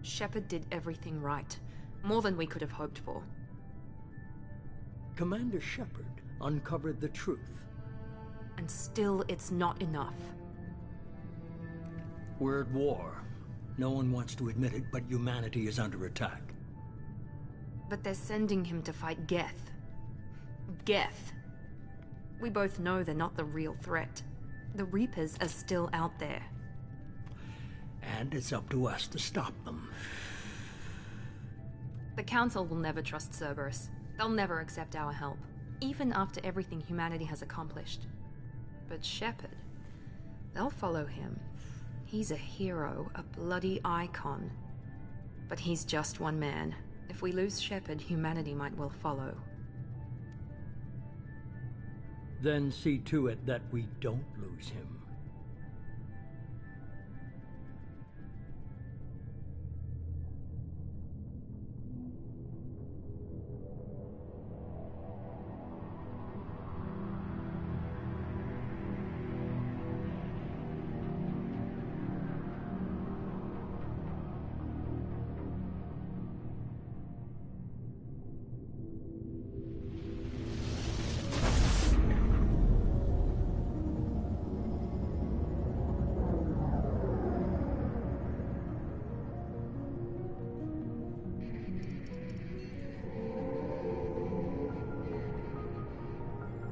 Shepard did everything right. More than we could have hoped for. Commander Shepard uncovered the truth. And still, it's not enough. We're at war. No one wants to admit it, but humanity is under attack. But they're sending him to fight Geth. Geth. We both know they're not the real threat. The Reapers are still out there. And it's up to us to stop them. The Council will never trust Cerberus. They'll never accept our help, even after everything humanity has accomplished. But Shepard, they'll follow him. He's a hero, a bloody icon. But he's just one man. If we lose Shepard, humanity might well follow. Then see to it that we don't lose him.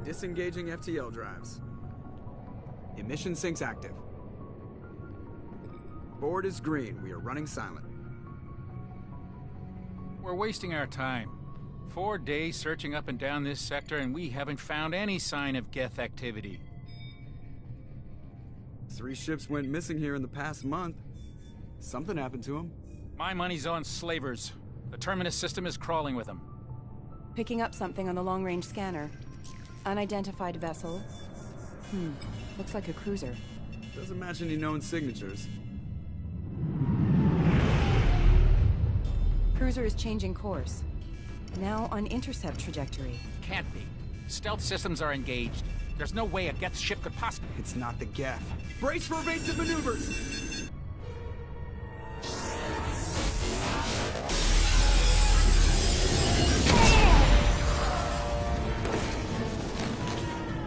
Disengaging FTL drives. Emission sinks active. Board is green. We are running silent. We're wasting our time. 4 days searching up and down this sector, and we haven't found any sign of Geth activity. 3 ships went missing here in the past month. Something happened to them. My money's on slavers. The Terminus system is crawling with them. Picking up something on the long-range scanner. Unidentified vessel. Looks like a cruiser. Doesn't match any known signatures. Cruiser is changing course. Now on intercept trajectory. Can't be. Stealth systems are engaged. There's no way a Geth ship could possibly... It's not the Geth. Brace for evasive maneuvers!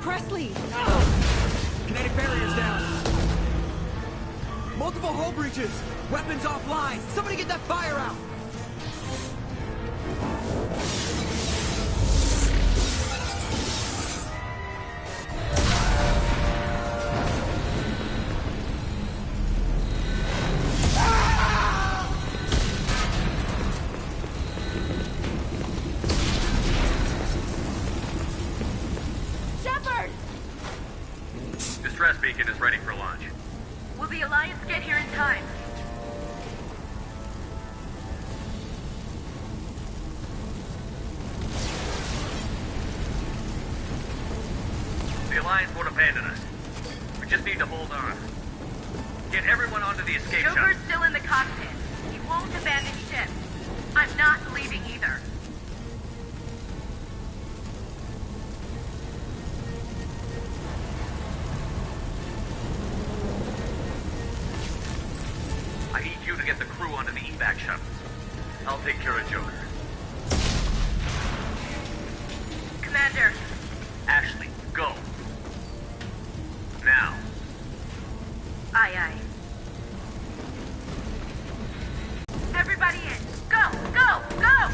Presley! Kinetic barriers down. Multiple hull breaches. Weapons offline. Somebody get that fire out. Distress beacon is ready for launch. Will the Alliance get here in time? The Alliance won't abandon us. We just need to hold on. Get everyone onto the escape shuttle. Joker's still in the cockpit. He won't abandon ship. I'm not leaving either. I need you to get the crew onto the evac shuttles. I'll take care of Joker. Commander. Ashley, go. Now. Aye, aye. Everybody in. Go, go, go!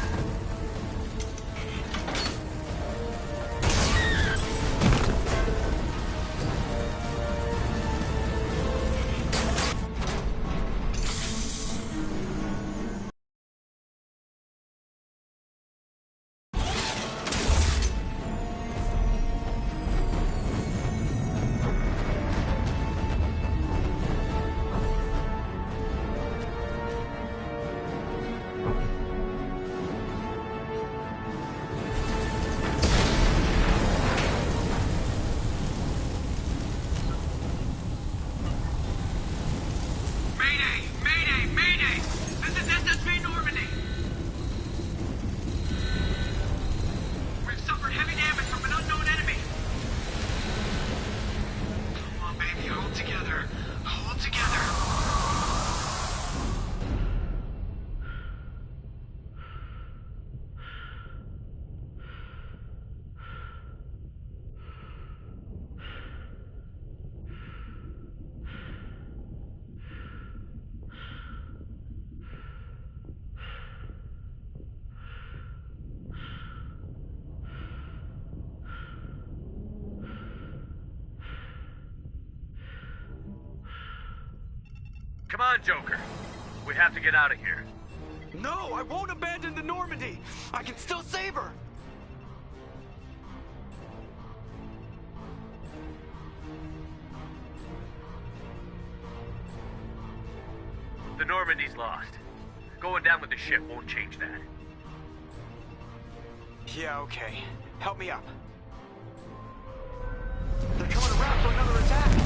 Come on, Joker. We have to get out of here. No, I won't abandon the Normandy. I can still save her. The Normandy's lost. Going down with the ship won't change that. Yeah, okay. Help me up. They're coming around for another attack.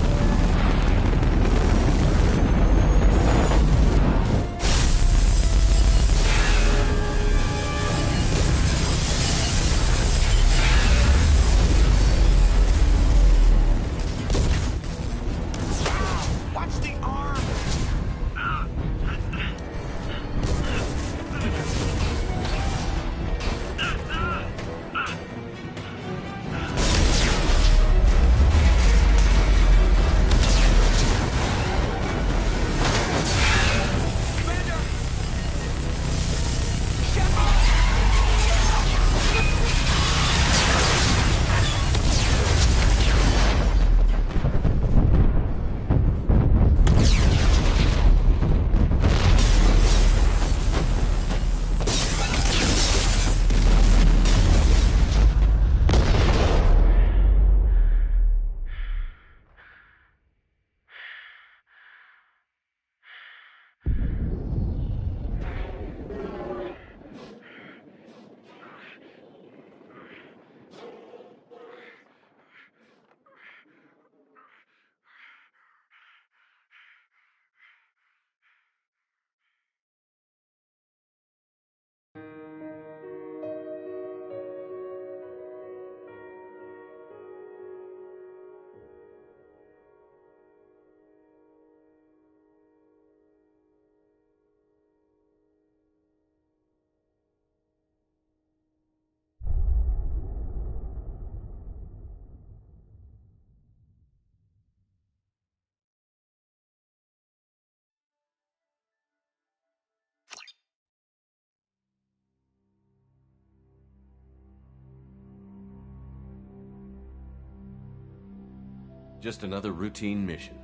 Just another routine mission.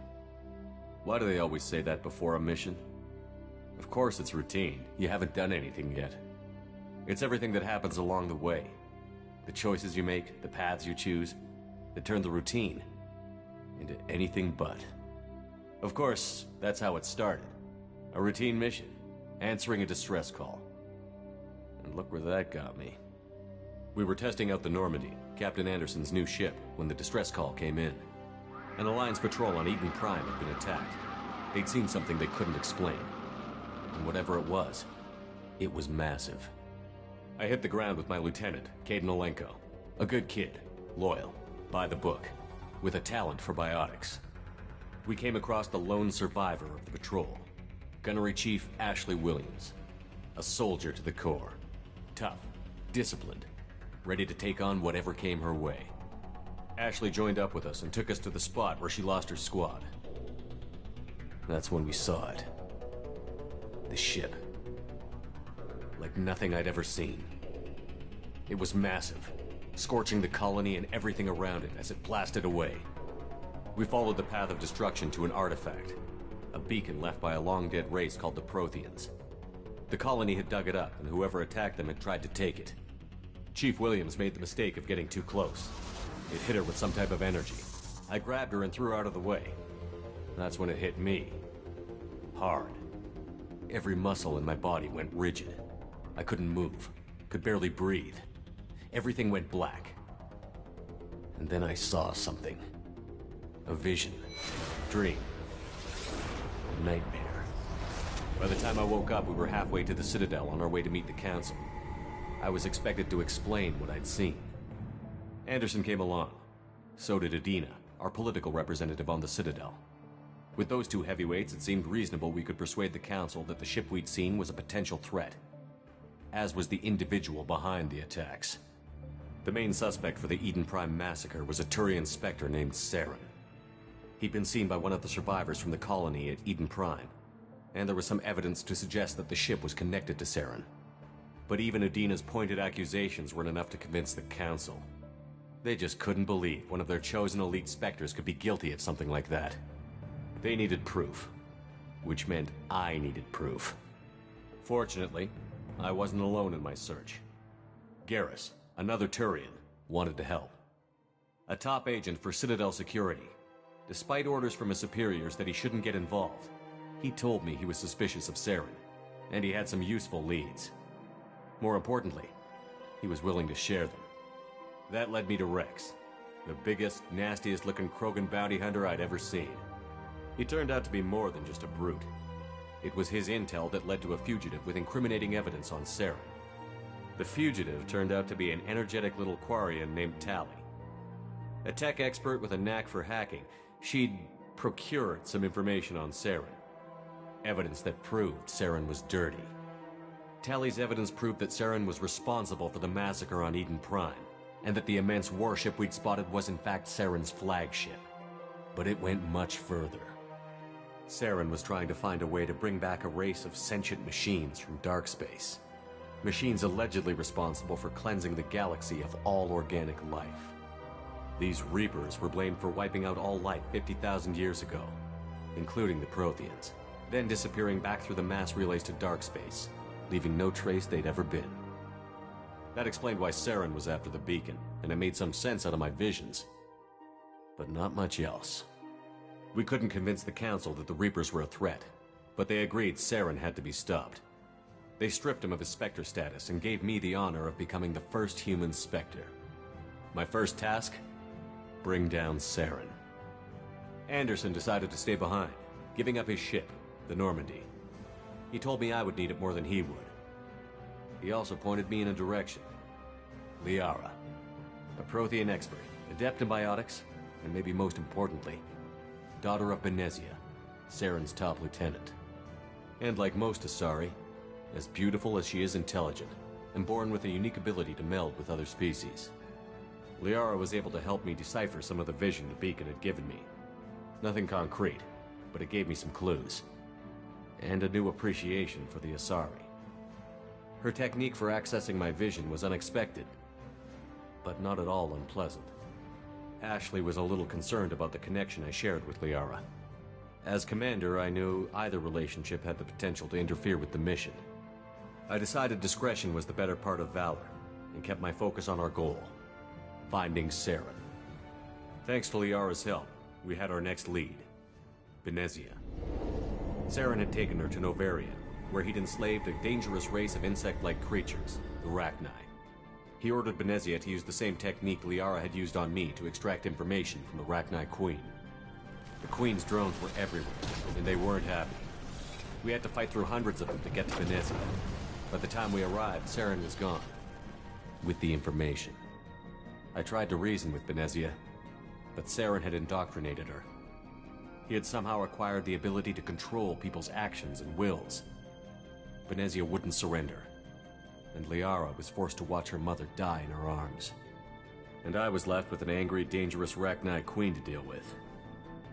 Why do they always say that before a mission? Of course it's routine. You haven't done anything yet. It's everything that happens along the way. The choices you make, the paths you choose, that turn the routine into anything but. Of course, that's how it started. A routine mission, answering a distress call. And look where that got me. We were testing out the Normandy, Captain Anderson's new ship, when the distress call came in. An Alliance patrol on Eden Prime had been attacked. They'd seen something they couldn't explain. And whatever it was massive. I hit the ground with my lieutenant, Caden Olenko. A good kid, loyal, by the book, with a talent for biotics. We came across the lone survivor of the patrol, Gunnery Chief Ashley Williams. A soldier to the core. Tough, disciplined, ready to take on whatever came her way. Ashley joined up with us and took us to the spot where she lost her squad. That's when we saw it. The ship. Like nothing I'd ever seen. It was massive, scorching the colony and everything around it as it blasted away. We followed the path of destruction to an artifact, a beacon left by a long-dead race called the Protheans. The colony had dug it up, and whoever attacked them had tried to take it. Chief Williams made the mistake of getting too close. It hit her with some type of energy. I grabbed her and threw her out of the way. That's when it hit me. Hard. Every muscle in my body went rigid. I couldn't move, could barely breathe. Everything went black. And then I saw something. A vision. Dream. A nightmare. By the time I woke up, we were halfway to the Citadel on our way to meet the Council. I was expected to explain what I'd seen. Anderson came along. So did Adina, our political representative on the Citadel. With those two heavyweights, it seemed reasonable we could persuade the Council that the ship we'd seen was a potential threat. As was the individual behind the attacks. The main suspect for the Eden Prime massacre was a Turian Spectre named Saren. He'd been seen by one of the survivors from the colony at Eden Prime, and there was some evidence to suggest that the ship was connected to Saren. But even Adina's pointed accusations weren't enough to convince the Council. They just couldn't believe one of their chosen elite Spectres could be guilty of something like that. They needed proof. which meant I needed proof. Fortunately, I wasn't alone in my search. Garrus, another Turian, wanted to help. A top agent for Citadel Security. Despite orders from his superiors that he shouldn't get involved, he told me he was suspicious of Saren, and he had some useful leads. More importantly, he was willing to share them. That led me to Rex, the biggest, nastiest-looking Krogan bounty hunter I'd ever seen. He turned out to be more than just a brute. It was his intel that led to a fugitive with incriminating evidence on Saren. The fugitive turned out to be an energetic little Quarian named Tali. A tech expert with a knack for hacking, she'd procured some information on Saren. Evidence that proved Saren was dirty. Tali's evidence proved that Saren was responsible for the massacre on Eden Prime, and that the immense warship we'd spotted was in fact Saren's flagship. But it went much further. Saren was trying to find a way to bring back a race of sentient machines from dark space. Machines allegedly responsible for cleansing the galaxy of all organic life. These Reapers were blamed for wiping out all life 50,000 years ago, including the Protheans, then disappearing back through the mass relays to dark space, leaving no trace they'd ever been. That explained why Saren was after the beacon, and it made some sense out of my visions. But not much else. We couldn't convince the Council that the Reapers were a threat, but they agreed Saren had to be stopped. They stripped him of his Spectre status and gave me the honor of becoming the first human Spectre. My first task? Bring down Saren. Anderson decided to stay behind, giving up his ship, the Normandy. He told me I would need it more than he would. He also pointed me in a direction. Liara, a Prothean expert, adept in biotics, and maybe most importantly, daughter of Benezia, Saren's top lieutenant. And like most Asari, as beautiful as she is intelligent, and born with a unique ability to meld with other species. Liara was able to help me decipher some of the vision the beacon had given me. Nothing concrete, but it gave me some clues. And a new appreciation for the Asari. Her technique for accessing my vision was unexpected, but not at all unpleasant. Ashley was a little concerned about the connection I shared with Liara. As commander, I knew either relationship had the potential to interfere with the mission. I decided discretion was the better part of valor, and kept my focus on our goal, finding Saren. Thanks to Liara's help, we had our next lead, Benezia. Saren had taken her to Noveria, where he'd enslaved a dangerous race of insect-like creatures, the Rachni. He ordered Benezia to use the same technique Liara had used on me to extract information from the Rachni Queen. The Queen's drones were everywhere, and they weren't happy. We had to fight through hundreds of them to get to Benezia. By the time we arrived, Saren was gone. With the information. I tried to reason with Benezia, but Saren had indoctrinated her. He had somehow acquired the ability to control people's actions and wills. Benezia wouldn't surrender, and Liara was forced to watch her mother die in her arms. And I was left with an angry, dangerous Rachni Queen to deal with.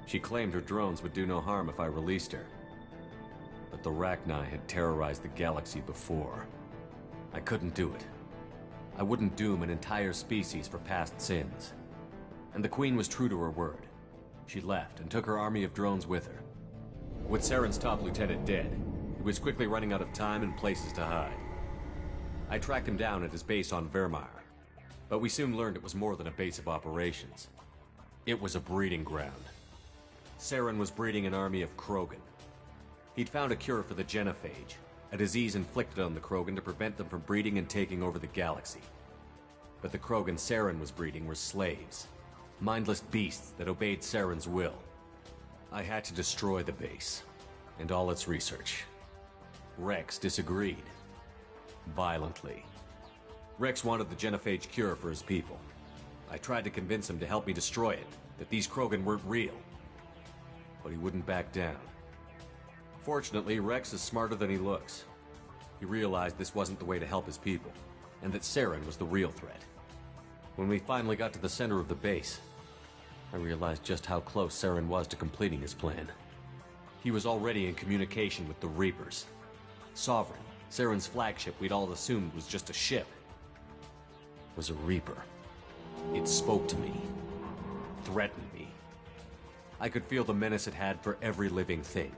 She claimed her drones would do no harm if I released her. But the Rachni had terrorized the galaxy before. I couldn't do it. I wouldn't doom an entire species for past sins. And the Queen was true to her word. She left and took her army of drones with her. With Saren's top lieutenant dead, he was quickly running out of time and places to hide. I tracked him down at his base on Vermeer, but we soon learned it was more than a base of operations. It was a breeding ground. Saren was breeding an army of Krogan. He'd found a cure for the genophage, a disease inflicted on the Krogan to prevent them from breeding and taking over the galaxy. But the Krogan Saren was breeding were slaves, mindless beasts that obeyed Saren's will. I had to destroy the base, and all its research. Rex disagreed. Violently. Rex wanted the genophage cure for his people. I tried to convince him to help me destroy it, that these Krogan weren't real. But he wouldn't back down. Fortunately, Rex is smarter than he looks. He realized this wasn't the way to help his people, and that Saren was the real threat. When we finally got to the center of the base, I realized just how close Saren was to completing his plan. He was already in communication with the Reapers. Sovereign, Saren's flagship we'd all assumed was just a ship, was a Reaper. It spoke to me, threatened me. I could feel the menace it had for every living thing.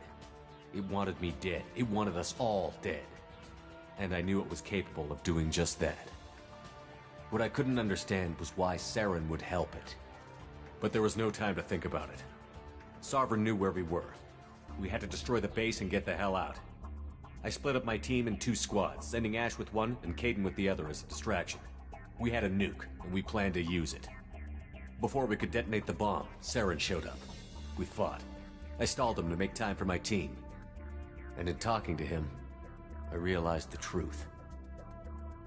It wanted me dead. It wanted us all dead. And I knew it was capable of doing just that. What I couldn't understand was why Saren would help it. But there was no time to think about it. Sovereign knew where we were. We had to destroy the base and get the hell out. I split up my team in 2 squads, sending Ash with one and Kaidan with the other as a distraction. We had a nuke, and we planned to use it. Before we could detonate the bomb, Saren showed up. We fought. I stalled him to make time for my team. And in talking to him, I realized the truth.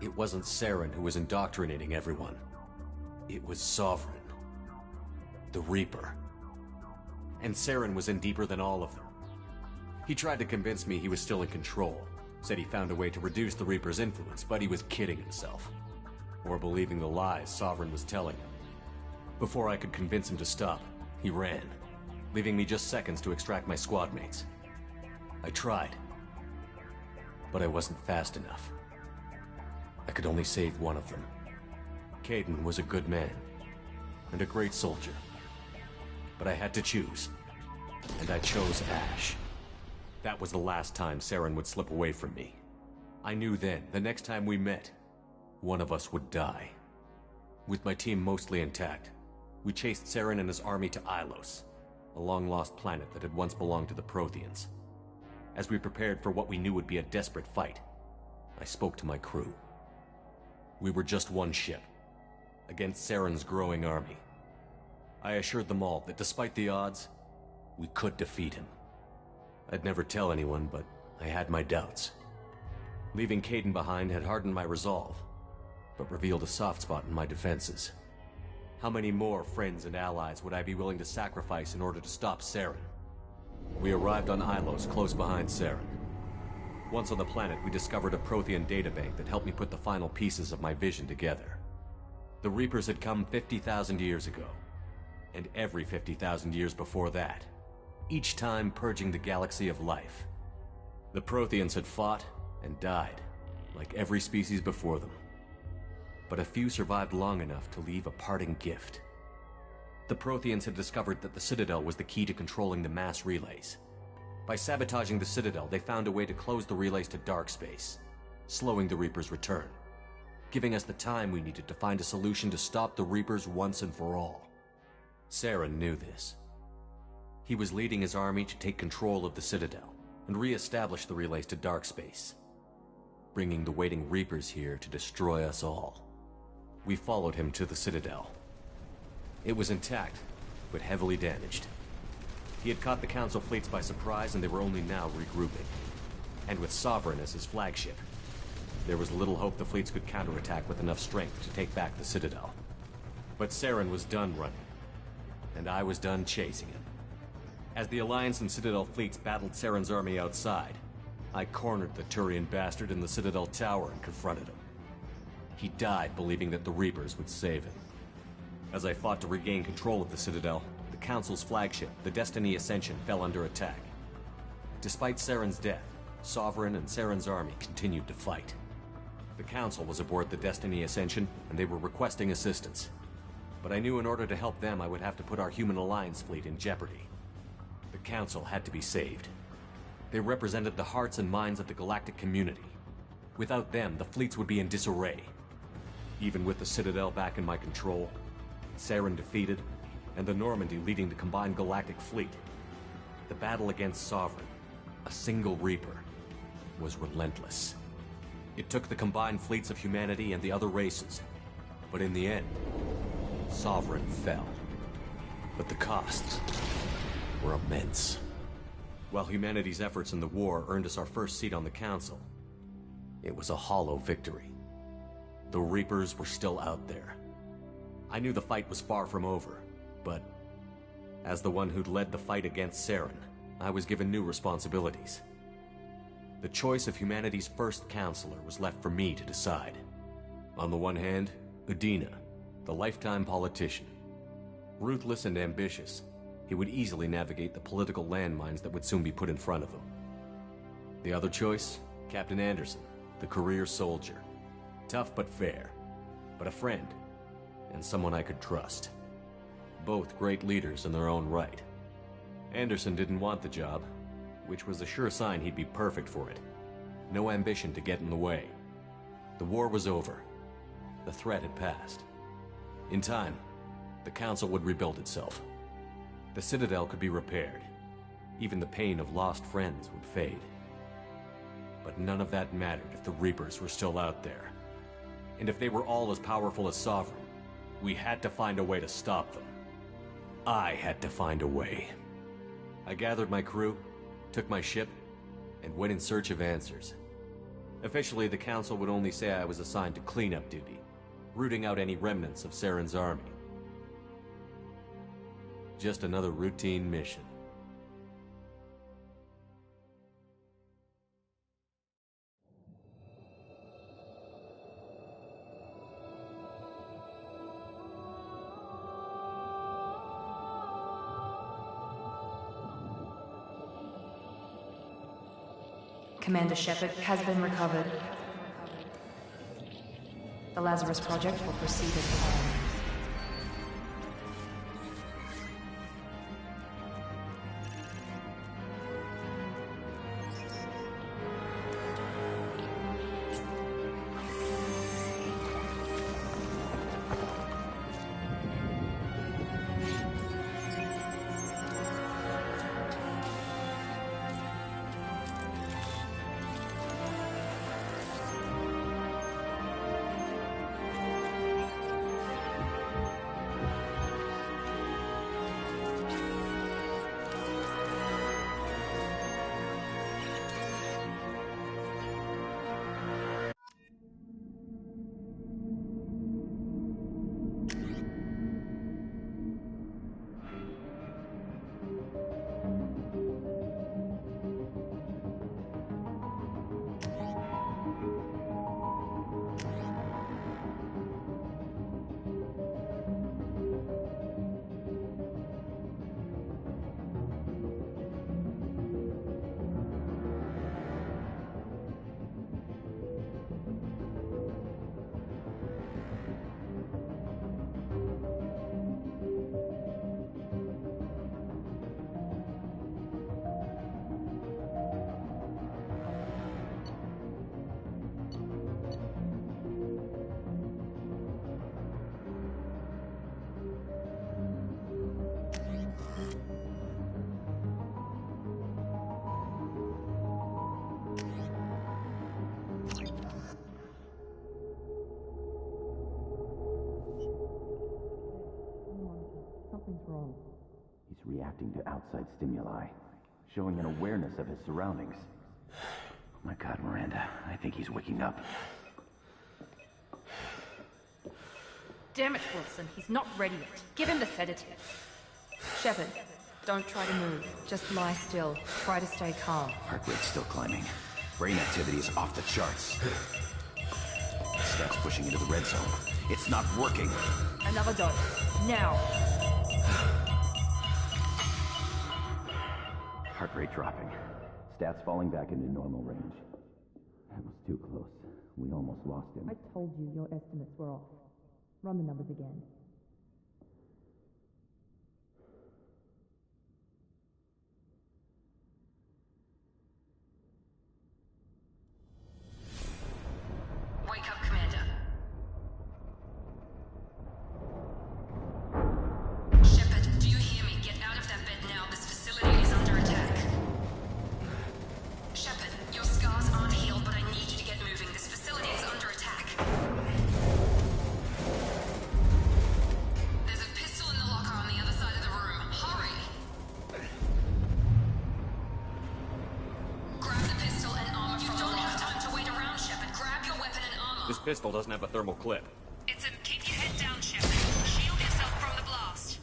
It wasn't Saren who was indoctrinating everyone. It was Sovereign. The Reaper. And Saren was in deeper than all of them. He tried to convince me he was still in control. Said he found a way to reduce the Reaper's influence, but he was kidding himself. Or believing the lies Sovereign was telling him. Before I could convince him to stop, he ran, leaving me just seconds to extract my squad mates. I tried, but I wasn't fast enough. I could only save one of them. Kaidan was a good man, and a great soldier. But I had to choose, and I chose Ash. That was the last time Saren would slip away from me. I knew then, the next time we met, one of us would die. With my team mostly intact, we chased Saren and his army to Ilos, a long-lost planet that had once belonged to the Protheans. As we prepared for what we knew would be a desperate fight, I spoke to my crew. We were just one ship, against Saren's growing army. I assured them all that despite the odds, we could defeat him. I'd never tell anyone, but I had my doubts. Leaving Kaidan behind had hardened my resolve, but revealed a soft spot in my defenses. How many more friends and allies would I be willing to sacrifice in order to stop Saren? We arrived on Ilos, close behind Saren. Once on the planet, we discovered a Prothean databank that helped me put the final pieces of my vision together. The Reapers had come 50,000 years ago, and every 50,000 years before that, each time purging the galaxy of life. The Protheans had fought and died, like every species before them. But a few survived long enough to leave a parting gift. The Protheans had discovered that the Citadel was the key to controlling the mass relays. By sabotaging the Citadel, they found a way to close the relays to dark space, slowing the Reapers' return, giving us the time we needed to find a solution to stop the Reapers once and for all. Saren knew this. He was leading his army to take control of the Citadel and re-establish the relays to dark space, bringing the waiting Reapers here to destroy us all. We followed him to the Citadel. It was intact, but heavily damaged. He had caught the Council fleets by surprise, and they were only now regrouping. And with Sovereign as his flagship, there was little hope the fleets could counterattack with enough strength to take back the Citadel. But Saren was done running, and I was done chasing him. As the Alliance and Citadel fleets battled Saren's army outside, I cornered the Turian bastard in the Citadel tower and confronted him. He died believing that the Reapers would save him. As I fought to regain control of the Citadel, the Council's flagship, the Destiny Ascension, fell under attack. Despite Saren's death, Sovereign and Saren's army continued to fight. The Council was aboard the Destiny Ascension, and they were requesting assistance. But I knew in order to help them, I would have to put our Human Alliance fleet in jeopardy. The Council had to be saved. They represented the hearts and minds of the galactic community. Without them, the fleets would be in disarray. Even with the Citadel back in my control, Saren defeated, and the Normandy leading the combined galactic fleet, the battle against Sovereign, a single Reaper, was relentless. It took the combined fleets of humanity and the other races, but in the end, Sovereign fell. But the costs were immense. While humanity's efforts in the war earned us our first seat on the Council, it was a hollow victory. The Reapers were still out there. I knew the fight was far from over, but as the one who'd led the fight against Saren, I was given new responsibilities. The choice of humanity's first counselor was left for me to decide. On the one hand, Udina, the lifetime politician. Ruthless and ambitious, he would easily navigate the political landmines that would soon be put in front of him. The other choice, Captain Anderson, the career soldier. Tough but fair, but a friend, and someone I could trust. Both great leaders in their own right. Anderson didn't want the job, which was a sure sign he'd be perfect for it. No ambition to get in the way. The war was over. The threat had passed. In time, the Council would rebuild itself. The Citadel could be repaired. Even the pain of lost friends would fade. But none of that mattered if the Reapers were still out there. And if they were all as powerful as Sovereign, we had to find a way to stop them. I had to find a way. I gathered my crew, took my ship, and went in search of answers. Officially, the Council would only say I was assigned to cleanup duty, rooting out any remnants of Saren's army. Just another routine mission. Commander Shepard has been recovered. The Lazarus Project will proceed as planned. He's reacting to outside stimuli, showing an awareness of his surroundings. Oh my God, Miranda, I think he's waking up. Damn it, Wilson, he's not ready yet. Give him the sedative. Shepard, don't try to move. Just lie still. Try to stay calm. Heart rate's still climbing. Brain activity is off the charts. Steps pushing into the red zone. It's not working. Another dose. Now. Heart rate dropping. Stats falling back into normal range. That was too close. We almost lost him. I told you your estimates were off. Run the numbers again. Wake up, Commander. Shepard, do you hear me? Get out of that bed now. This facility is under attack. Shepard, your scars aren't healed, but I need you to get moving. This facility is under attack. There's a pistol in the locker on the other side of the room. Hurry! Grab the pistol and armor from the locker. You don't have time to wait around, Shepard. Grab your weapon and armor. This pistol doesn't have a thermal clip. Keep your head down, Shepard. Shield yourself from the blast.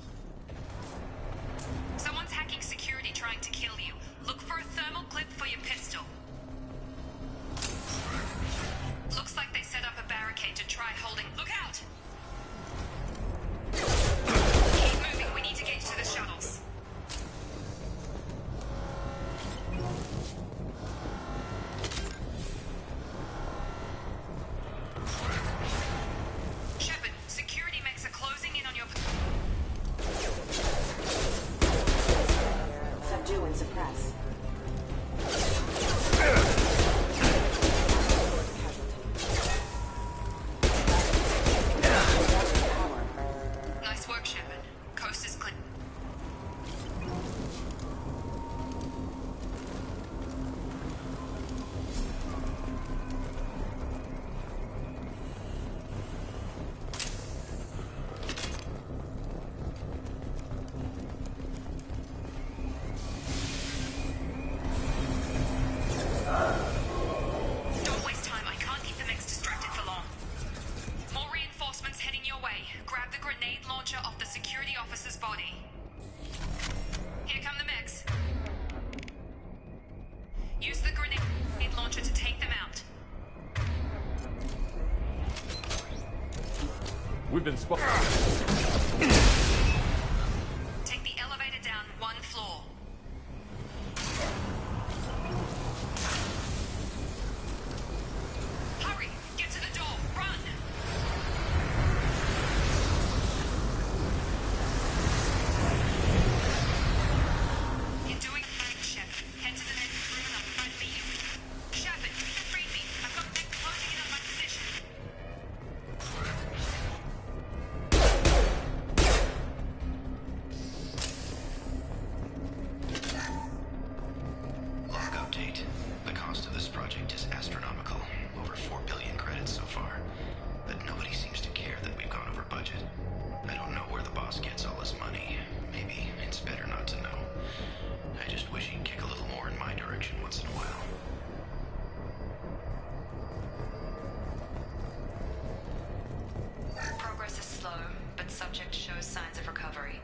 Someone's hacking security trying to kill you. Look for a thermal clip for your pistol. Looks like they set up a barricade to try holding. Look out! Keep moving. We need to get to the shuttles. We've been spotted. Take the elevator down 1 floor. Hurry! Get to the door! Run! You're doing fine, Shepard. Head to the next room and I'll try to beat you. Shepard, read me. I've got men closing in on my position. Log update. The cost of this project is astronomical. Over 4 billion credits so far. But nobody seems to care that we've gone over budget. I don't know where the boss gets all his money. Maybe it's better not to know. I just wish he'd kick a little more in my direction once in a while. Progress is slow, but subject shows signs of recovery.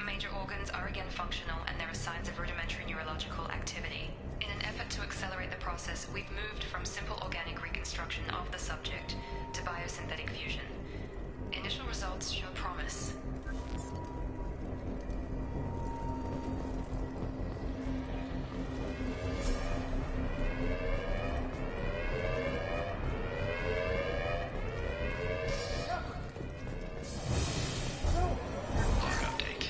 Major organs are again functional, and there are signs of rudimentary neurological activity. In an effort to accelerate the process, we've moved from simple organic reconstruction of the subject to biosynthetic fusion. Initial results show promise. Log update.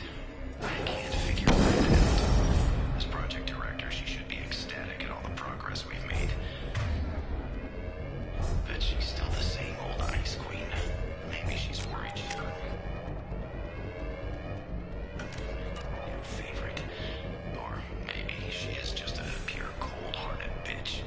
I can't figure it out. As project director, she should be ecstatic at all the progress we've made. Bet she's still the same old ice queen. Maybe she's worried she's got a new favorite. Or maybe she is just a pure cold-hearted bitch.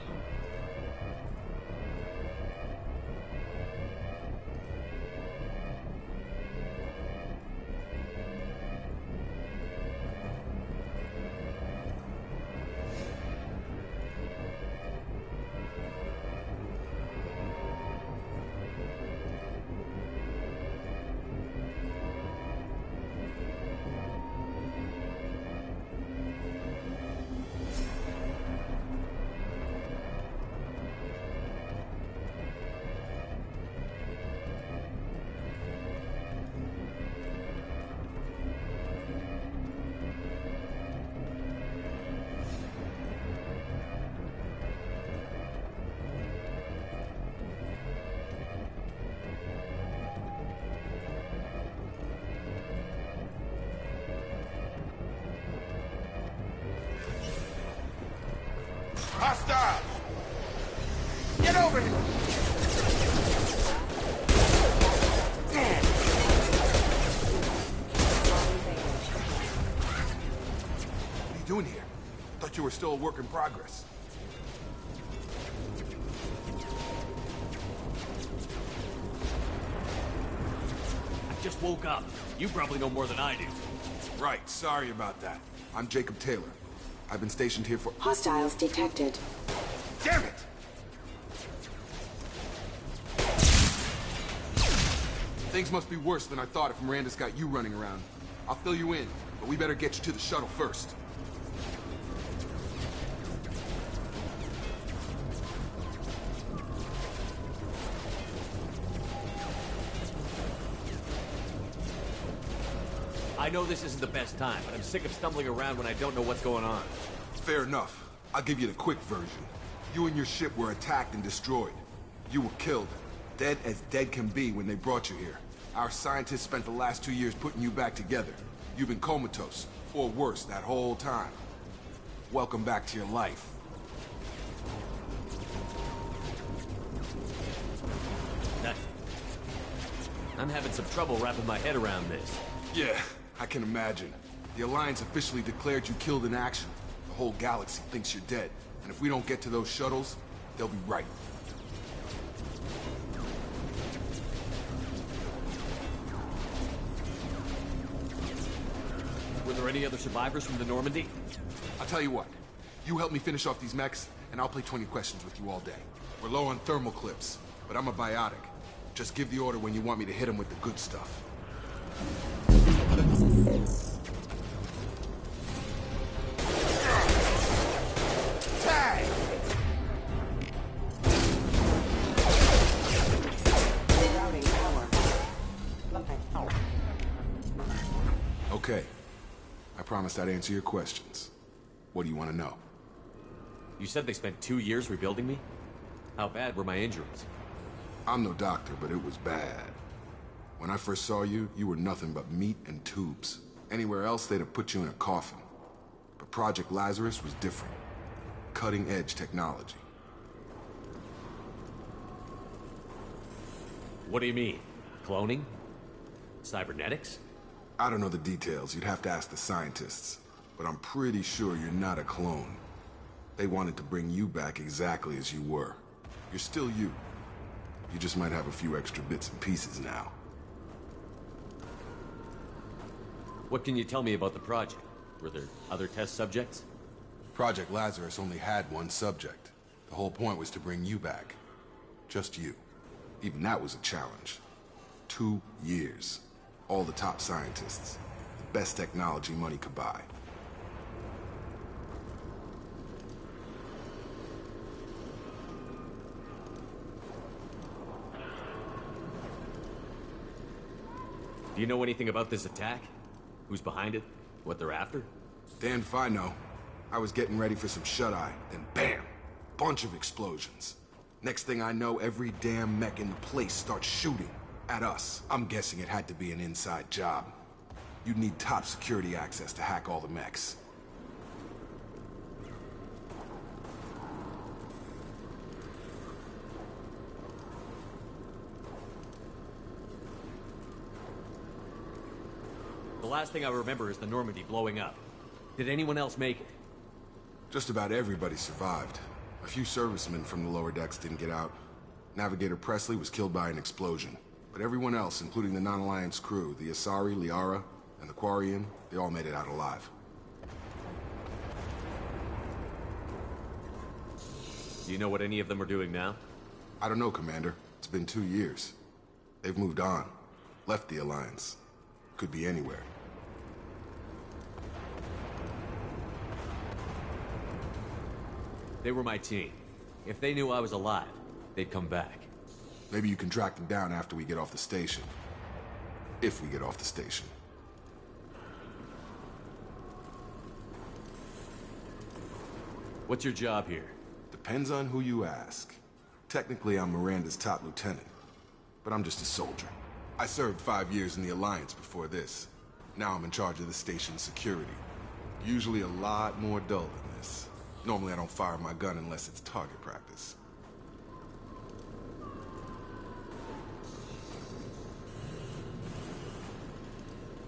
Hostile! Get over here! What are you doing here? Thought you were still a work in progress. I just woke up. You probably know more than I do. Right, sorry about that. I'm Jacob Taylor. I've been stationed here for— Hostiles detected. Damn it! Things must be worse than I thought if Miranda's got you running around. I'll fill you in, but we better get you to the shuttle first. I know this isn't the best time, but I'm sick of stumbling around when I don't know what's going on. Fair enough. I'll give you the quick version. You and your ship were attacked and destroyed. You were killed. Dead as dead can be when they brought you here. Our scientists spent the last 2 years putting you back together. You've been comatose, or worse, that whole time. Welcome back to your life. I'm having some trouble wrapping my head around this. Yeah, I can imagine. The Alliance officially declared you killed in action. The whole galaxy thinks you're dead. And if we don't get to those shuttles, they'll be right. Were there any other survivors from the Normandy? I'll tell you what. You help me finish off these mechs, and I'll play 20 questions with you all day. We're low on thermal clips, but I'm a biotic. Just give the order when you want me to hit them with the good stuff. Tag! Routing power. Okay. I promised I'd answer your questions. What do you want to know? You said they spent 2 years rebuilding me? How bad were my injuries? I'm no doctor, but it was bad. When I first saw you, you were nothing but meat and tubes. Anywhere else, they'd have put you in a coffin. But Project Lazarus was different. Cutting-edge technology. What do you mean? Cloning? Cybernetics? I don't know the details. You'd have to ask the scientists. But I'm pretty sure you're not a clone. They wanted to bring you back exactly as you were. You're still you. You just might have a few extra bits and pieces now. What can you tell me about the project? Were there other test subjects? Project Lazarus only had one subject. The whole point was to bring you back. Just you. Even that was a challenge. 2 years. All the top scientists. The best technology money could buy. Do you know anything about this attack? Who's behind it? What they're after? Damned if I know. I was getting ready for some shut-eye, then bam! Bunch of explosions. Next thing I know, every damn mech in the place starts shooting. At us. I'm guessing it had to be an inside job. You'd need top security access to hack all the mechs. The last thing I remember is the Normandy blowing up. Did anyone else make it? Just about everybody survived. A few servicemen from the lower decks didn't get out. Navigator Presley was killed by an explosion. But everyone else, including the non-Alliance crew, the Asari, Liara, and the Quarian, they all made it out alive. Do you know what any of them are doing now? I don't know, Commander. It's been 2 years. They've moved on. Left the Alliance. Could be anywhere. They were my team. If they knew I was alive, they'd come back. Maybe you can track them down after we get off the station. If we get off the station. What's your job here? Depends on who you ask. Technically, I'm Miranda's top lieutenant. But I'm just a soldier. I served 5 years in the Alliance before this. Now I'm in charge of the station's security. Usually a lot more dull than this. Normally I don't fire my gun unless it's target practice.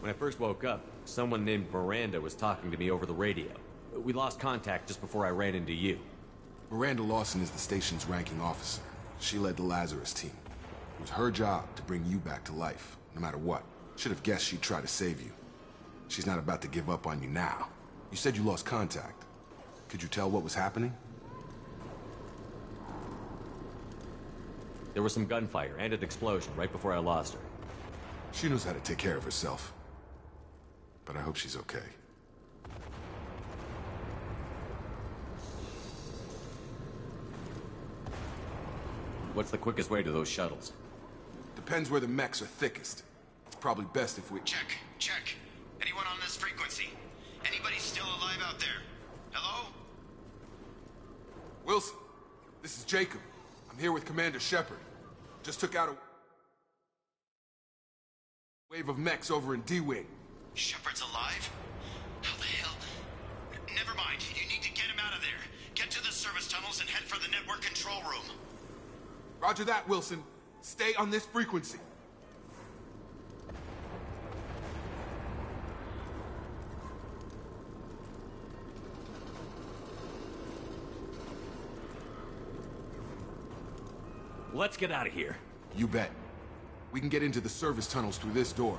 When I first woke up, someone named Miranda was talking to me over the radio. We lost contact just before I ran into you. Miranda Lawson is the station's ranking officer. She led the Lazarus team. It was her job to bring you back to life, no matter what. Should have guessed she'd try to save you. She's not about to give up on you now. You said you lost contact. Could you tell what was happening? There was some gunfire and an explosion right before I lost her. She knows how to take care of herself. But I hope she's okay. What's the quickest way to those shuttles? Depends where the mechs are thickest. It's probably best if we... Check. Anyone on this frequency? Anybody still alive out there? Hello? Wilson, this is Jacob. I'm here with Commander Shepard. Just took out a wave of mechs over in D-Wing. Shepard's alive? How the hell? Never mind. You need to get him out of there. Get to the service tunnels and head for the network control room. Roger that, Wilson. Stay on this frequency. Let's get out of here. You bet. We can get into the service tunnels through this door.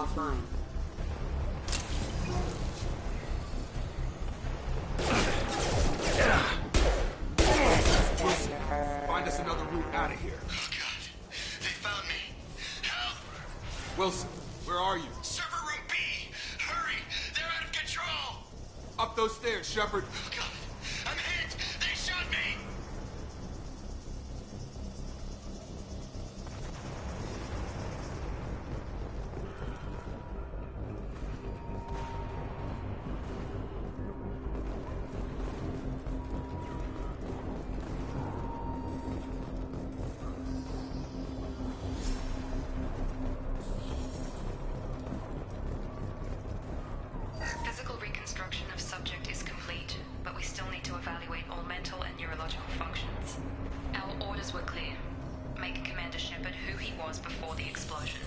offline. Wilson, find us another route out of here. Oh, God. They found me. Help! Wilson, where are you? Server room B! Hurry! They're out of control! Up those stairs, Shepard. Oh, God. I'm hit! They shot me! Physical reconstruction of subject is complete, but we still need to evaluate all mental and neurological functions. Our orders were clear. Make Commander Shepard who he was before the explosion.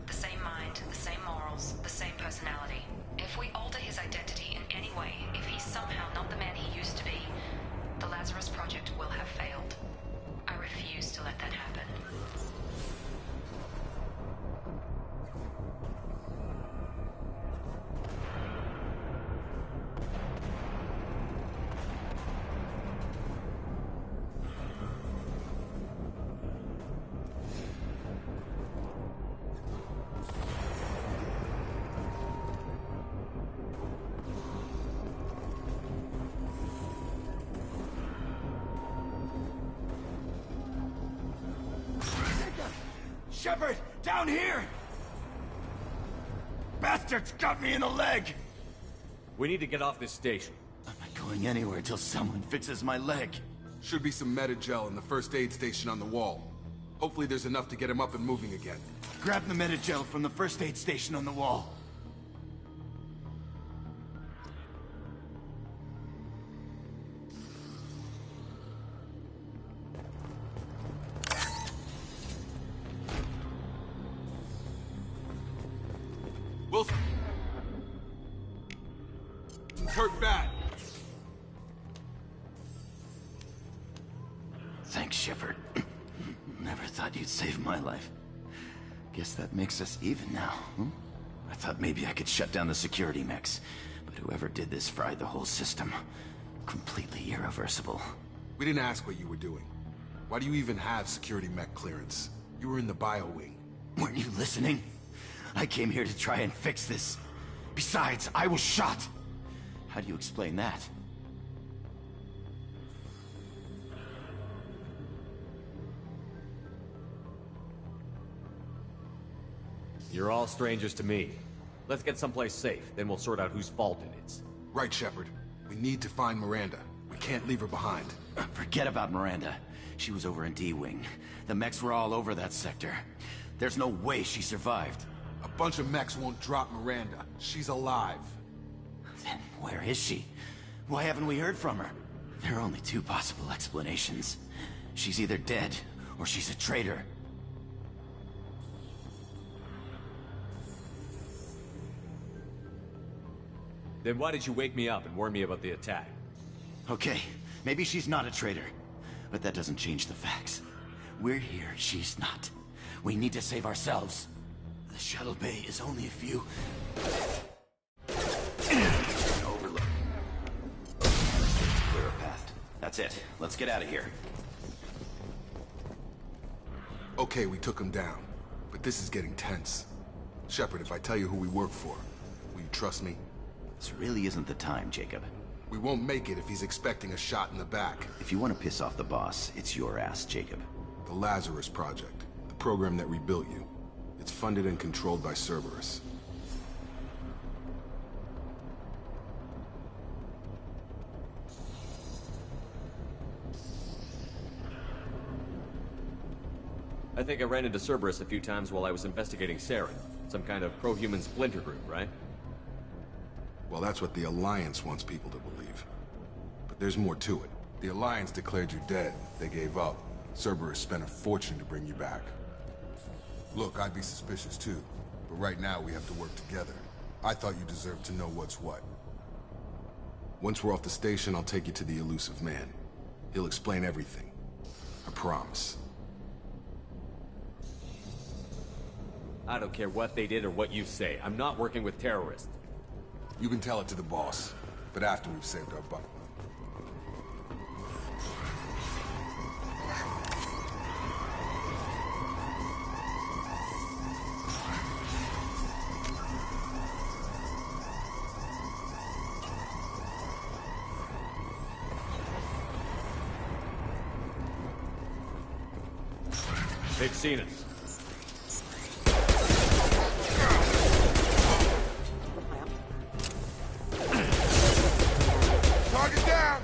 The same mind, the same morals, the same personality. If we alter his identity in any way, if he's somehow not the man he used to be, the Lazarus Project will have failed. I refuse to let that happen. Shepard, down here! Bastards got me in the leg! We need to get off this station. I'm not going anywhere till someone fixes my leg. Should be some Medi-gel in the first aid station on the wall. Hopefully there's enough to get him up and moving again. Grab the Medi-gel from the first aid station on the wall. Wilson! It's hurt bad. Thanks, Shepard. Never thought you'd save my life. Guess that makes us even now, huh? I thought maybe I could shut down the security mechs, but whoever did this fried the whole system. Completely irreversible. We didn't ask what you were doing. Why do you even have security mech clearance? You were in the bio wing. Weren't you listening? I came here to try and fix this. Besides, I was shot. How do you explain that? You're all strangers to me. Let's get someplace safe, then we'll sort out whose fault it is. Right, Shepard. We need to find Miranda. We can't leave her behind. Forget about Miranda. She was over in D-Wing. The mechs were all over that sector. There's no way she survived. A bunch of mechs won't drop Miranda. She's alive. Then where is she? Why haven't we heard from her? There are only two possible explanations. She's either dead, or she's a traitor. Then why did you wake me up and warn me about the attack? Okay, maybe she's not a traitor. But that doesn't change the facts. We're here, she's not. We need to save ourselves. The shuttle bay is only a few... Overlook. Clear a path. That's it. Let's get out of here. Okay, we took him down. But this is getting tense. Shepard, if I tell you who we work for, will you trust me? This really isn't the time, Jacob. We won't make it if he's expecting a shot in the back. If you want to piss off the boss, it's your ass, Jacob. The Lazarus Project. The program that rebuilt you. It's funded and controlled by Cerberus. I think I ran into Cerberus a few times while I was investigating Saren. Some kind of pro-human splinter group, right? Well, that's what the Alliance wants people to believe. But there's more to it. The Alliance declared you dead. They gave up. Cerberus spent a fortune to bring you back. Look, I'd be suspicious too. But right now, we have to work together. I thought you deserved to know what's what. Once we're off the station, I'll take you to the Elusive Man. He'll explain everything. I promise. I don't care what they did or what you say. I'm not working with terrorists. You can tell it to the boss, but after we've saved our butt. They've seen us. Target down!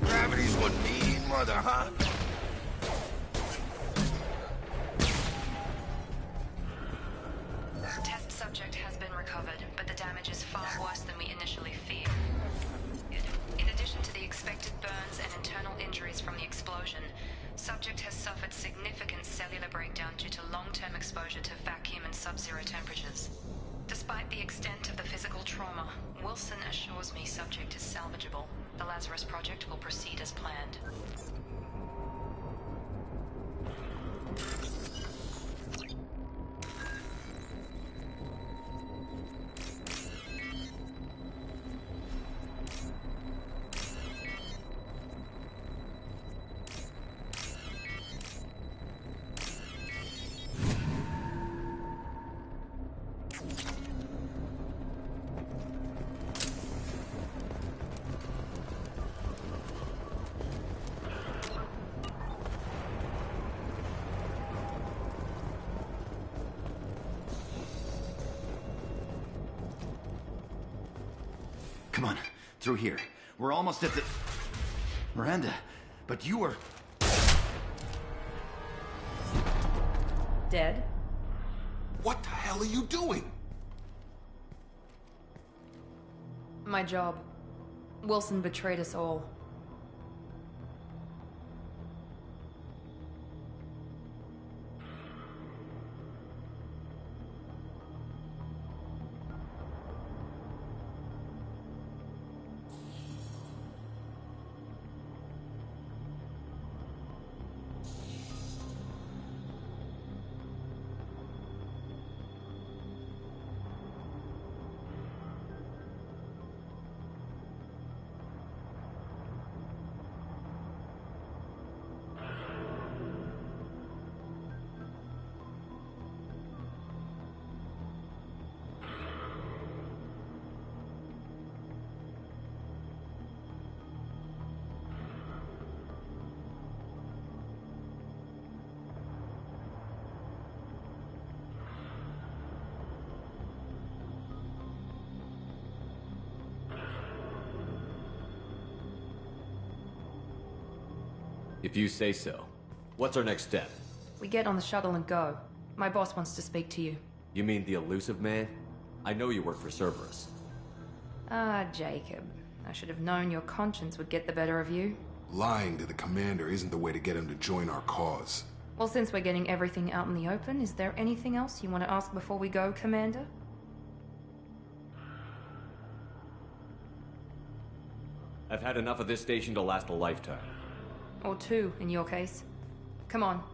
Gravity's one mean mother, huh? Test subject has been recovered, but the damage is far worse than we initially feared. In addition to the expected burns and internal injuries from the explosion, subject has suffered significant cellular breakdown due to long-term exposure to vacuum and sub-zero temperatures. Despite the extent of the physical trauma, Wilson assures me subject is salvageable. The Lazarus Project will proceed as planned. Come on, through here. We're almost at the... Miranda, but you were... Dead? What the hell are you doing? My job. Wilson betrayed us all. If you say so. What's our next step? We get on the shuttle and go. My boss wants to speak to you. You mean the Illusive Man? I know you work for Cerberus. Ah, Jacob. I should have known your conscience would get the better of you. Lying to the commander isn't the way to get him to join our cause. Well, since we're getting everything out in the open, is there anything else you want to ask before we go, Commander? I've had enough of this station to last a lifetime. Or two, in your case. Come on.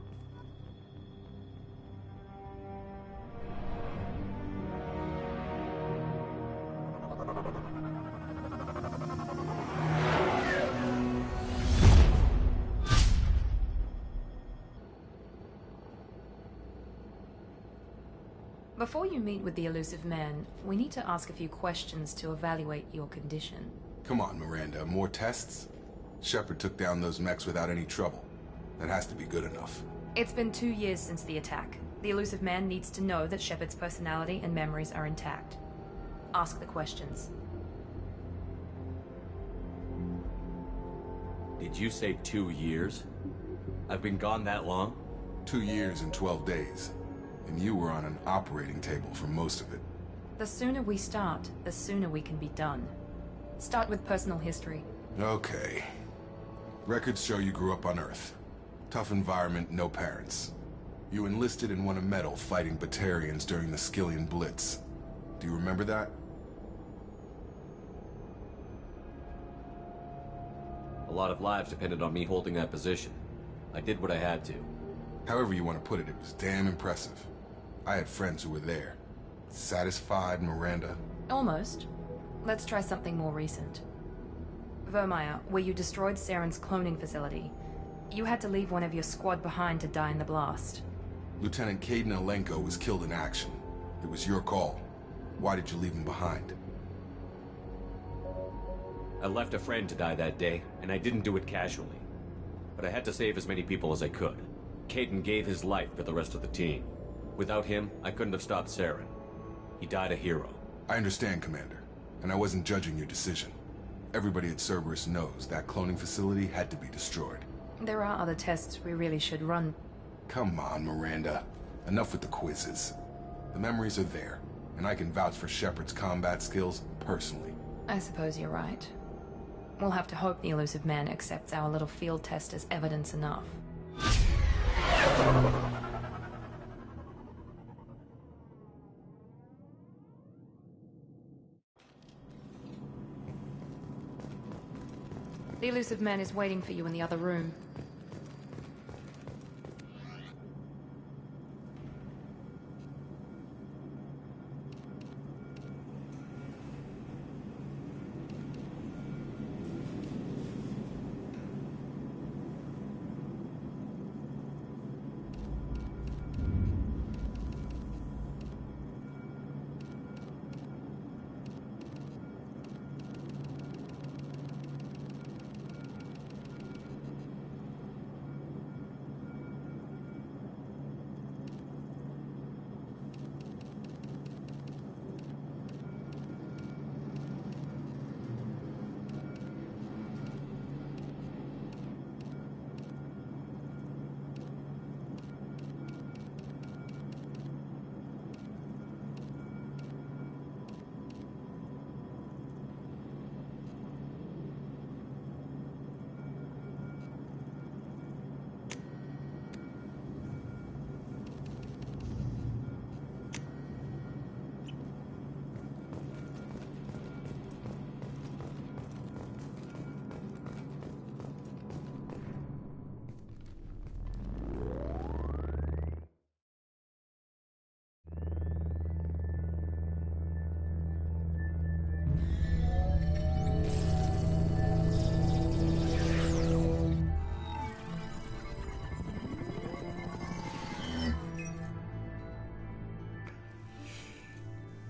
Before you meet with the Illusive Man, we need to ask a few questions to evaluate your condition. Come on, Miranda, more tests? Shepard took down those mechs without any trouble. That has to be good enough. It's been 2 years since the attack. The Illusive Man needs to know that Shepard's personality and memories are intact. Ask the questions. Did you say 2 years? I've been gone that long? 2 years and 12 days. And you were on an operating table for most of it. The sooner we start, the sooner we can be done. Start with personal history. Okay. Records show you grew up on Earth. Tough environment, no parents. You enlisted and won a medal fighting Batarians during the Skillian Blitz. Do you remember that? A lot of lives depended on me holding that position. I did what I had to. However you want to put it, it was damn impressive. I had friends who were there. Satisfied, Miranda? Almost. Let's try something more recent. Vermeer, where you destroyed Saren's cloning facility. You had to leave one of your squad behind to die in the blast. Lieutenant Kaidan Alenko was killed in action. It was your call. Why did you leave him behind? I left a friend to die that day, and I didn't do it casually. But I had to save as many people as I could. Kaidan gave his life for the rest of the team. Without him, I couldn't have stopped Saren. He died a hero. I understand, Commander. And I wasn't judging your decision. Everybody at Cerberus knows that cloning facility had to be destroyed. There are other tests we really should run. Come on, Miranda. Enough with the quizzes. The memories are there, and I can vouch for Shepard's combat skills personally. I suppose you're right. We'll have to hope the Illusive Man accepts our little field test as evidence enough. The Illusive Man is waiting for you in the other room.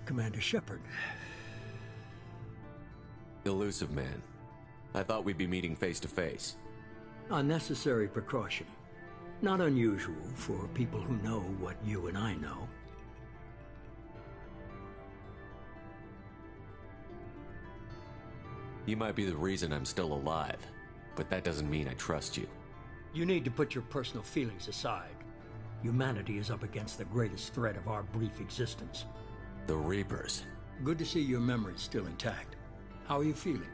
Commander Shepard. Illusive Man. I thought we'd be meeting face to face. Unnecessary precaution. Not unusual for people who know what you and I know. You might be the reason I'm still alive, but that doesn't mean I trust you. You need to put your personal feelings aside. Humanity is up against the greatest threat of our brief existence. The Reapers. Good to see your memory's still intact. How are you feeling?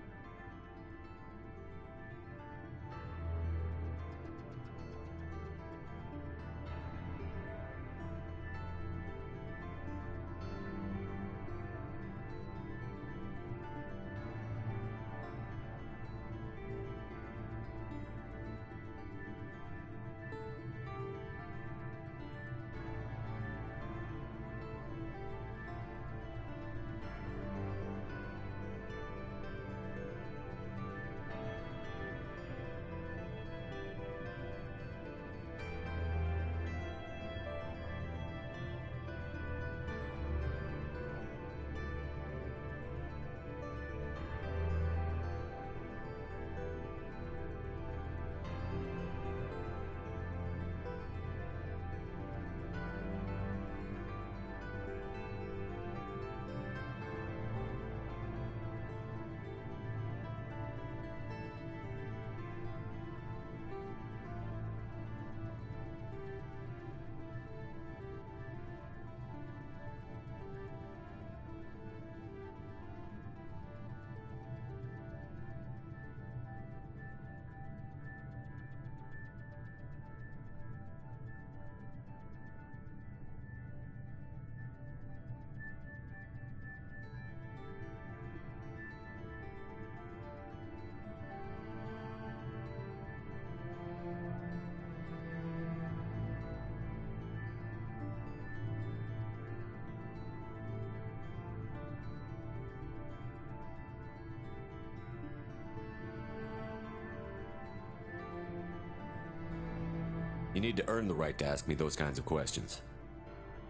You need to earn the right to ask me those kinds of questions.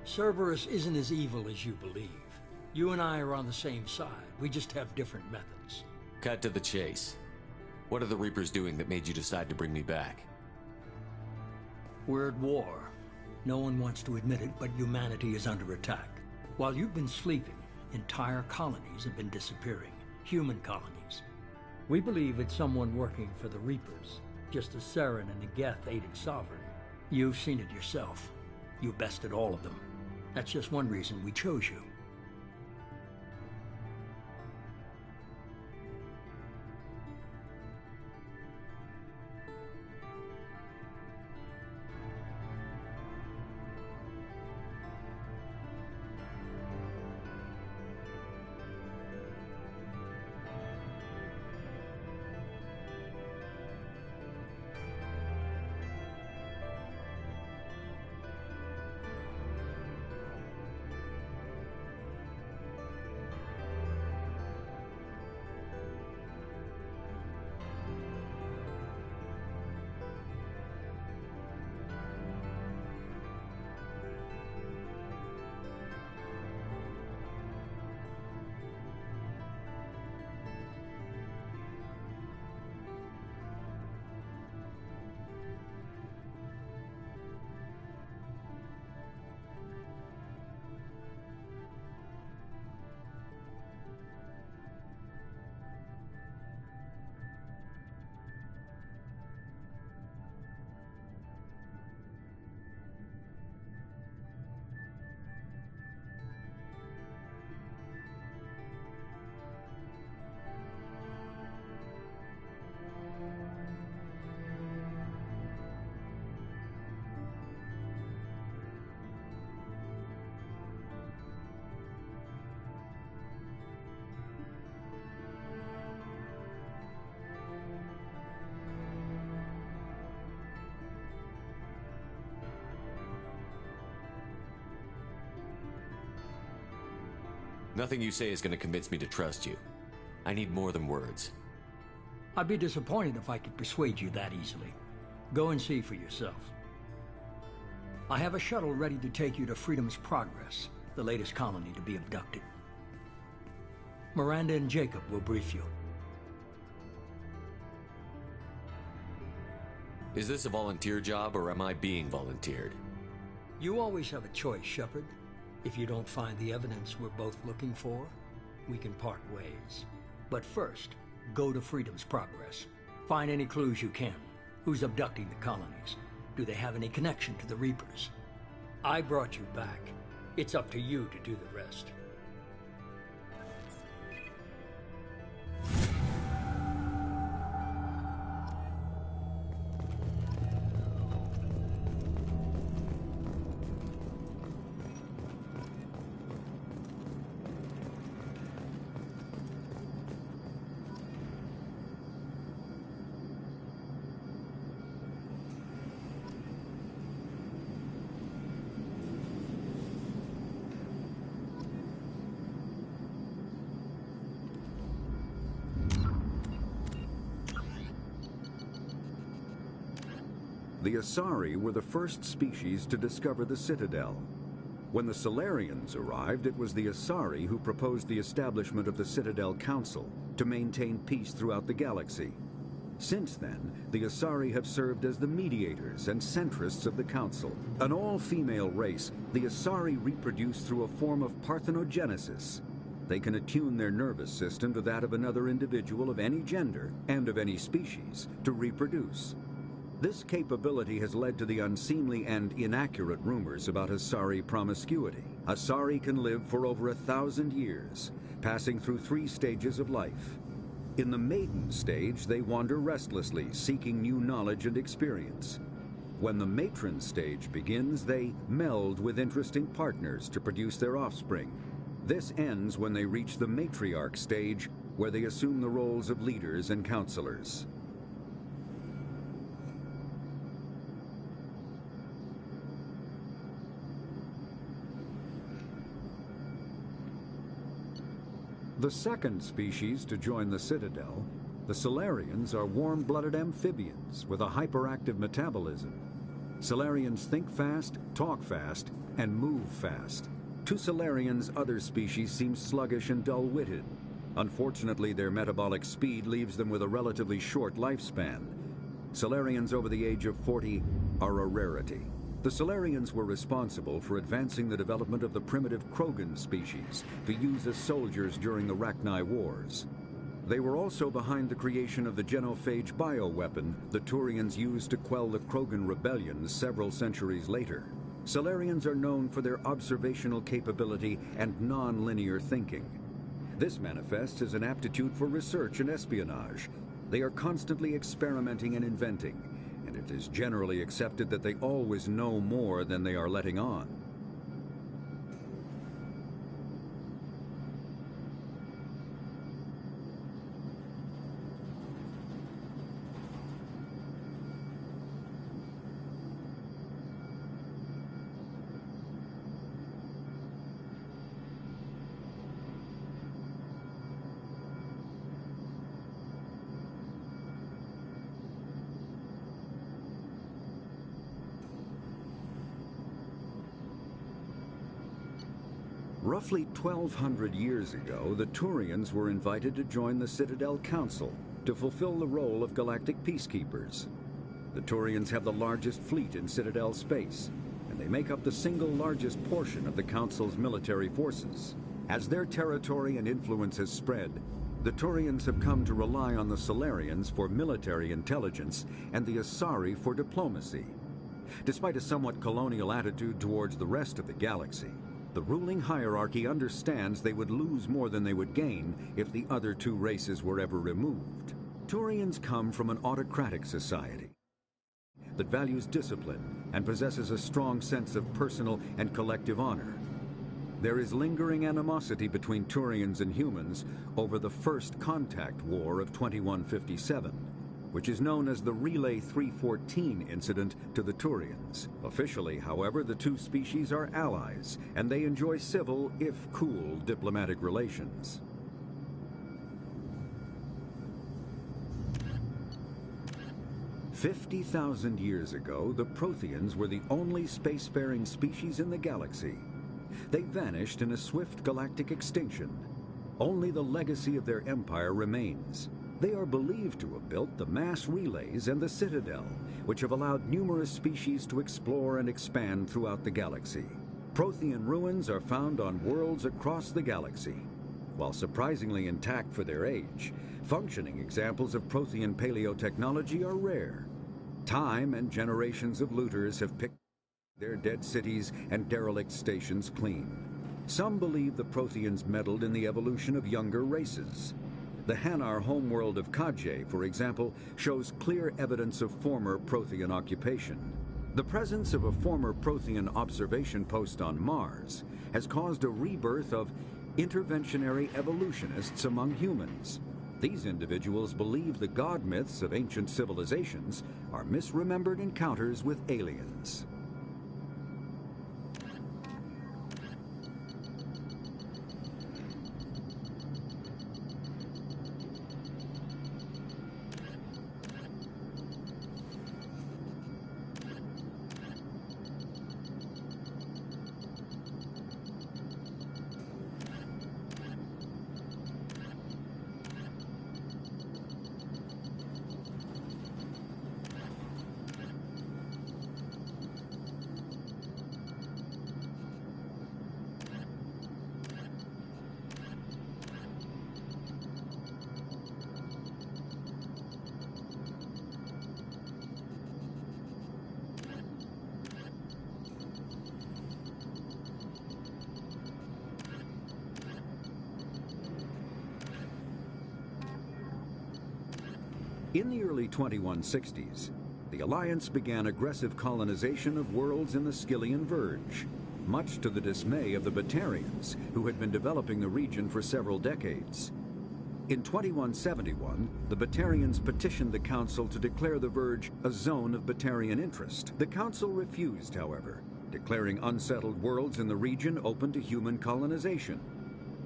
Cerberus isn't as evil as you believe. You and I are on the same side. We just have different methods. Cut to the chase. What are the Reapers doing that made you decide to bring me back? We're at war. No one wants to admit it, but humanity is under attack. While you've been sleeping, entire colonies have been disappearing. Human colonies. We believe it's someone working for the Reapers, just as Saren and the Geth aided Sovereign. You've seen it yourself. You bested all of them. That's just one reason we chose you. Nothing you say is going to convince me to trust you. I need more than words. I'd be disappointed if I could persuade you that easily. Go and see for yourself. I have a shuttle ready to take you to Freedom's Progress, the latest colony to be abducted. Miranda and Jacob will brief you. Is this a volunteer job, or am I being volunteered? You always have a choice, Shepard. If you don't find the evidence we're both looking for, we can part ways. But first, go to Freedom's Progress. Find any clues you can. Who's abducting the colonies? Do they have any connection to the Reapers? I brought you back. It's up to you to do the rest. The Asari were the first species to discover the Citadel. When the Salarians arrived, it was the Asari who proposed the establishment of the Citadel Council to maintain peace throughout the galaxy. Since then, the Asari have served as the mediators and centrists of the Council. An all-female race, the Asari reproduce through a form of parthenogenesis. They can attune their nervous system to that of another individual of any gender and of any species to reproduce. This capability has led to the unseemly and inaccurate rumors about Asari promiscuity. Asari can live for over 1,000 years, passing through 3 stages of life. In the maiden stage, they wander restlessly, seeking new knowledge and experience. When the matron stage begins, they meld with interesting partners to produce their offspring. This ends when they reach the matriarch stage, where they assume the roles of leaders and counselors. The second species to join the Citadel, the Salarians, are warm-blooded amphibians with a hyperactive metabolism. Salarians think fast, talk fast, and move fast. To Salarians, other species seem sluggish and dull-witted. Unfortunately, their metabolic speed leaves them with a relatively short lifespan. Salarians over the age of 40 are a rarity. The Salarians were responsible for advancing the development of the primitive Krogan species to use as soldiers during the Rachni Wars. They were also behind the creation of the genophage bioweapon the Turians used to quell the Krogan rebellion several centuries later. Salarians are known for their observational capability and non-linear thinking. This manifests as an aptitude for research and espionage. They are constantly experimenting and inventing, and it is generally accepted that they always know more than they are letting on. Roughly 1,200 years ago, the Turians were invited to join the Citadel Council to fulfill the role of galactic peacekeepers. The Turians have the largest fleet in Citadel space, and they make up the single largest portion of the Council's military forces. As their territory and influence has spread, the Turians have come to rely on the Salarians for military intelligence and the Asari for diplomacy. Despite a somewhat colonial attitude towards the rest of the galaxy, the ruling hierarchy understands they would lose more than they would gain if the other two races were ever removed. Turians come from an autocratic society that values discipline and possesses a strong sense of personal and collective honor. There is lingering animosity between Turians and humans over the First Contact War of 2157, which is known as the Relay 314 incident to the Turians. Officially, however, the two species are allies, and they enjoy civil, if cool, diplomatic relations. "50,000 years ago, the Protheans were the only spacefaring species in the galaxy. They vanished in a swift galactic extinction. Only the legacy of their empire remains. They are believed to have built the mass relays and the Citadel, which have allowed numerous species to explore and expand throughout the galaxy. Prothean ruins are found on worlds across the galaxy. While surprisingly intact for their age, functioning examples of Prothean paleotechnology are rare. Time and generations of looters have picked their dead cities and derelict stations clean. Some believe the Protheans meddled in the evolution of younger races. The Hanar homeworld of Kaje, for example, shows clear evidence of former Prothean occupation. The presence of a former Prothean observation post on Mars has caused a rebirth of interventionary evolutionists among humans. These individuals believe the god myths of ancient civilizations are misremembered encounters with aliens. In the early 2160s, the Alliance began aggressive colonization of worlds in the Skyllian Verge, much to the dismay of the Batarians, who had been developing the region for several decades. In 2171, the Batarians petitioned the Council to declare the Verge a zone of Batarian interest. The Council refused, however, declaring unsettled worlds in the region open to human colonization.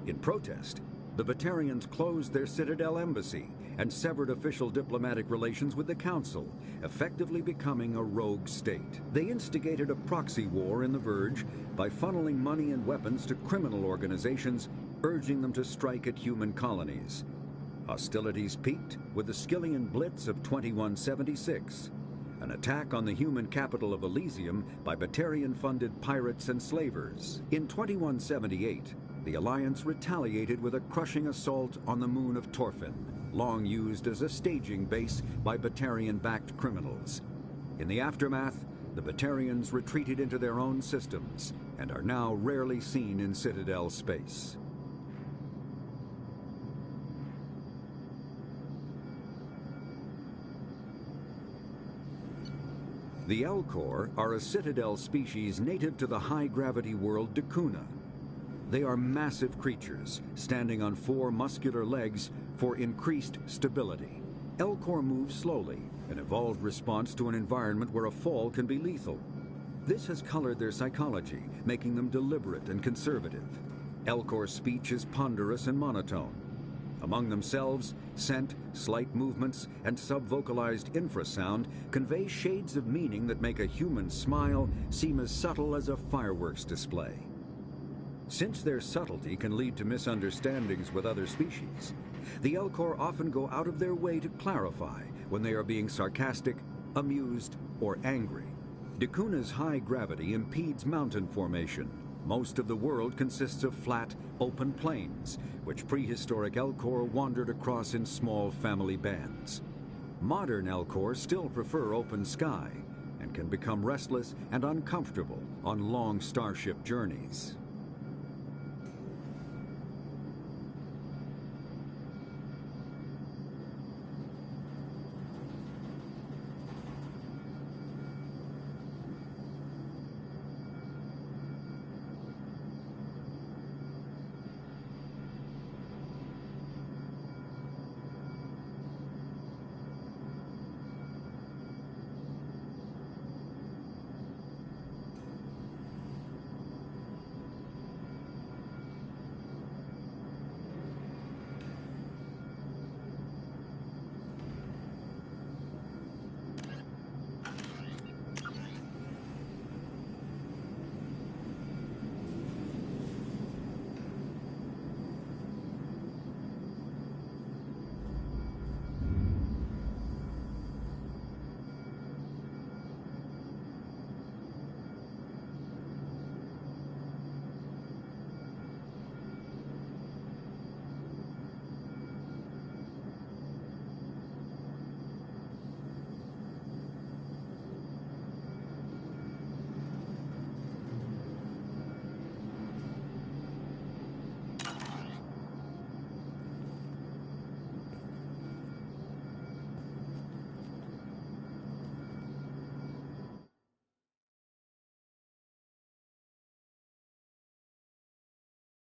In protest, the Batarians closed their Citadel embassy and severed official diplomatic relations with the Council, effectively becoming a rogue state. They instigated a proxy war in the Verge by funneling money and weapons to criminal organizations, urging them to strike at human colonies. Hostilities peaked with the Skillian Blitz of 2176, an attack on the human capital of Elysium by Batarian-funded pirates and slavers. In 2178, the Alliance retaliated with a crushing assault on the moon of Torfin, long used as a staging base by Batarian-backed criminals. In the aftermath, the Batarians retreated into their own systems and are now rarely seen in Citadel space. The Elcor are a Citadel species native to the high-gravity world Dakuna. They are massive creatures, standing on 4 muscular legs for increased stability. Elcor move slowly, an evolved response to an environment where a fall can be lethal. This has colored their psychology, making them deliberate and conservative. Elcor's speech is ponderous and monotone. Among themselves, scent, slight movements, and sub-vocalized infrasound convey shades of meaning that make a human smile seem as subtle as a fireworks display. Since their subtlety can lead to misunderstandings with other species, the Elcor often go out of their way to clarify when they are being sarcastic, amused, or angry. Dakuna's high gravity impedes mountain formation. Most of the world consists of flat, open plains, which prehistoric Elcor wandered across in small family bands. Modern Elcor still prefer open sky, and can become restless and uncomfortable on long starship journeys.